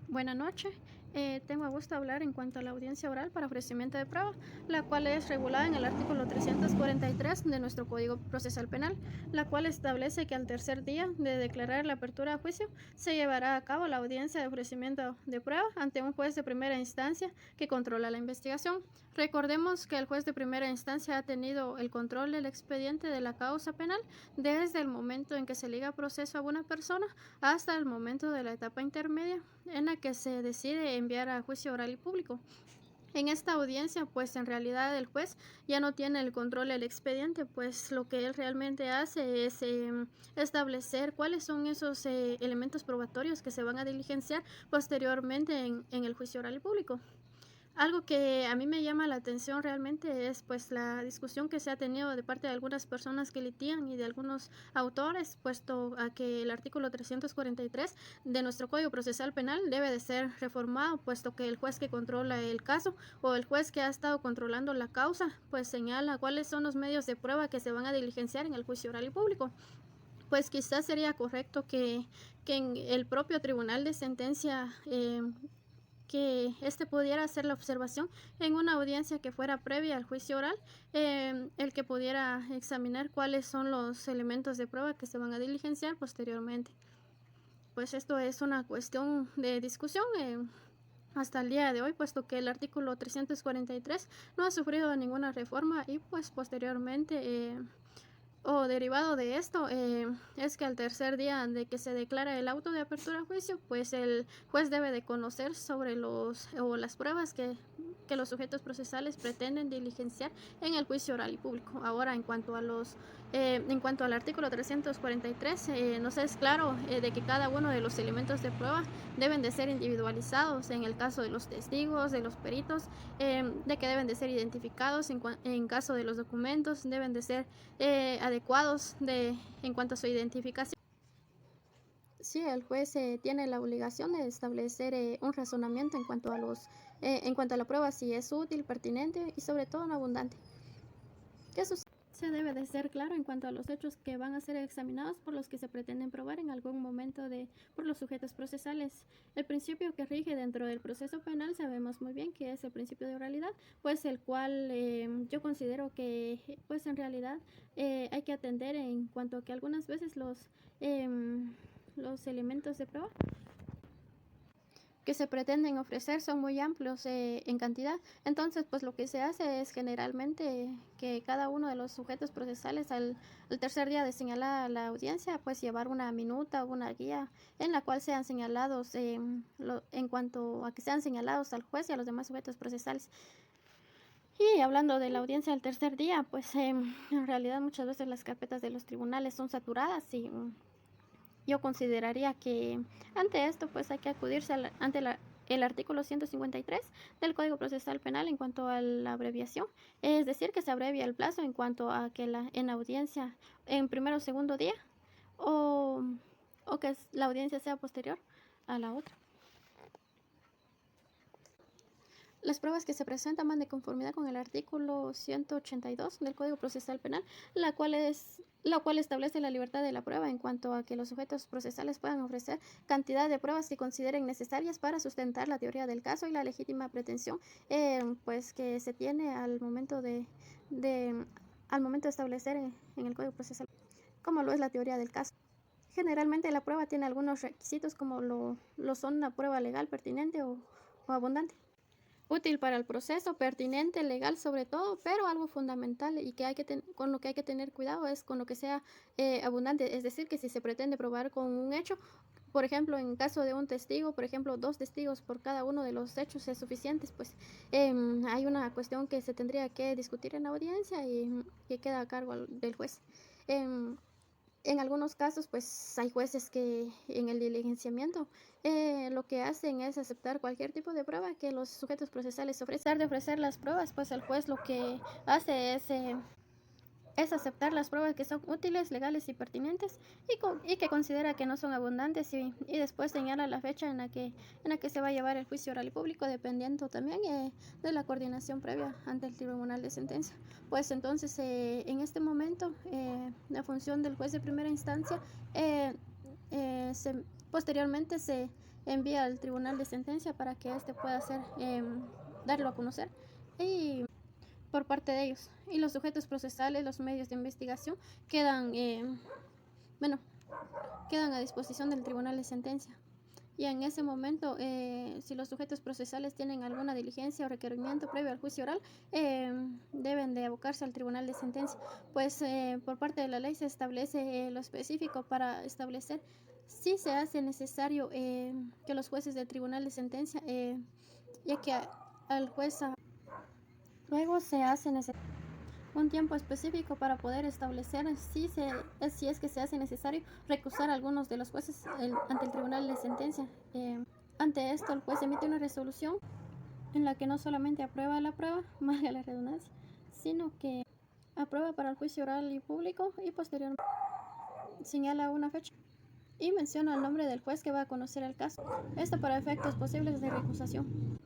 Buenas noches. Tengo a gusto hablar en cuanto a la audiencia oral para ofrecimiento de prueba, la cual es regulada en el artículo 343 de nuestro Código Procesal Penal, la cual establece que al tercer día de declarar la apertura a juicio se llevará a cabo la audiencia de ofrecimiento de prueba ante un juez de primera instancia que controla la investigación. Recordemos que el juez de primera instancia ha tenido el control del expediente de la causa penal desde el momento en que se liga proceso a una persona hasta el momento de la etapa intermedia en la que se decide enviar a juicio oral y público. En esta audiencia, pues en realidad el juez ya no tiene el control del expediente, pues lo que él realmente hace es establecer cuáles son esos elementos probatorios que se van a diligenciar posteriormente en el juicio oral y público. Algo que a mí me llama la atención realmente es pues la discusión que se ha tenido de parte de algunas personas que litigan y de algunos autores, puesto a que el artículo 343 de nuestro Código Procesal Penal debe de ser reformado, puesto que el juez que controla el caso o el juez que ha estado controlando la causa, pues señala cuáles son los medios de prueba que se van a diligenciar en el juicio oral y público. Pues quizás sería correcto que en el propio tribunal de sentencia que éste pudiera hacer la observación en una audiencia que fuera previa al juicio oral, el que pudiera examinar cuáles son los elementos de prueba que se van a diligenciar posteriormente. Pues esto es una cuestión de discusión hasta el día de hoy, puesto que el artículo 343 no ha sufrido ninguna reforma y pues posteriormente o derivado de esto es que al tercer día de que se declara el auto de apertura a juicio, pues el juez debe de conocer sobre las pruebas que los sujetos procesales pretenden diligenciar en el juicio oral y público. Ahora, en cuanto al artículo 343, nos es claro de que cada uno de los elementos de prueba deben de ser individualizados en el caso de los testigos, de los peritos, de que deben de ser identificados en caso de los documentos, deben de ser adecuados en cuanto a su identificación. Sí, el juez tiene la obligación de establecer un razonamiento en cuanto a la prueba, si es útil, pertinente y sobre todo no abundante. ¿Qué sucede? Se debe de ser claro en cuanto a los hechos que van a ser examinados por los que se pretenden probar en algún momento por los sujetos procesales. El principio que rige dentro del proceso penal sabemos muy bien que es el principio de oralidad, pues el cual yo considero que pues en realidad hay que atender en cuanto a que algunas veces los elementos de prueba que se pretenden ofrecer son muy amplios en cantidad. Entonces, pues lo que se hace es generalmente que cada uno de los sujetos procesales al tercer día de señalada la audiencia, pues llevar una minuta o una guía en la cual sean señalados en cuanto a que sean señalados al juez y a los demás sujetos procesales. Y hablando de la audiencia del tercer día, pues en realidad muchas veces las carpetas de los tribunales son saturadas y yo consideraría que ante esto pues hay que acudirse el artículo 153 del Código Procesal Penal en cuanto a la abreviación, es decir, que se abrevia el plazo en cuanto a que en audiencia en primero o segundo día o, o que la audiencia sea posterior a la otra. Las pruebas que se presentan van de conformidad con el artículo 182 del Código Procesal Penal, la cual establece la libertad de la prueba en cuanto a que los sujetos procesales puedan ofrecer cantidad de pruebas que consideren necesarias para sustentar la teoría del caso y la legítima pretensión pues que se tiene al momento de establecer en el Código Procesal, como lo es la teoría del caso. Generalmente la prueba tiene algunos requisitos como lo son una prueba legal pertinente o abundante. Útil para el proceso, pertinente, legal sobre todo, pero algo fundamental y que con lo que hay que tener cuidado es con lo que sea abundante, es decir, que si se pretende probar con un hecho, por ejemplo, en caso de un testigo, por ejemplo, 2 testigos por cada uno de los hechos es suficientes, pues hay una cuestión que se tendría que discutir en la audiencia y que queda a cargo del juez. En algunos casos, pues hay jueces que en el diligenciamiento lo que hacen es aceptar cualquier tipo de prueba que los sujetos procesales ofrecen. De ofrecer las pruebas, pues el juez lo que hace es aceptar las pruebas que son útiles, legales y pertinentes y que considera que no son abundantes y después señala la fecha en la que se va a llevar el juicio oral y público, dependiendo también de la coordinación previa ante el tribunal de sentencia. Pues entonces en este momento la función del juez de primera instancia posteriormente envía al tribunal de sentencia para que éste pueda darlo a conocer y por parte de ellos. Y los sujetos procesales, los medios de investigación quedan, quedan a disposición del tribunal de sentencia. Y en ese momento, si los sujetos procesales tienen alguna diligencia o requerimiento previo al juicio oral, deben de abocarse al tribunal de sentencia, pues por parte de la ley se establece lo específico para establecer si se hace necesario que los jueces del tribunal de sentencia, ya que al juez luego se hace necesario un tiempo específico para poder establecer si es que se hace necesario recusar a algunos de los jueces ante el tribunal de sentencia. Ante esto, el juez emite una resolución en la que no solamente aprueba la prueba, valga la redundancia, sino que aprueba para el juicio oral y público y posteriormente señala una fecha y menciona el nombre del juez que va a conocer el caso. Esto para efectos posibles de recusación.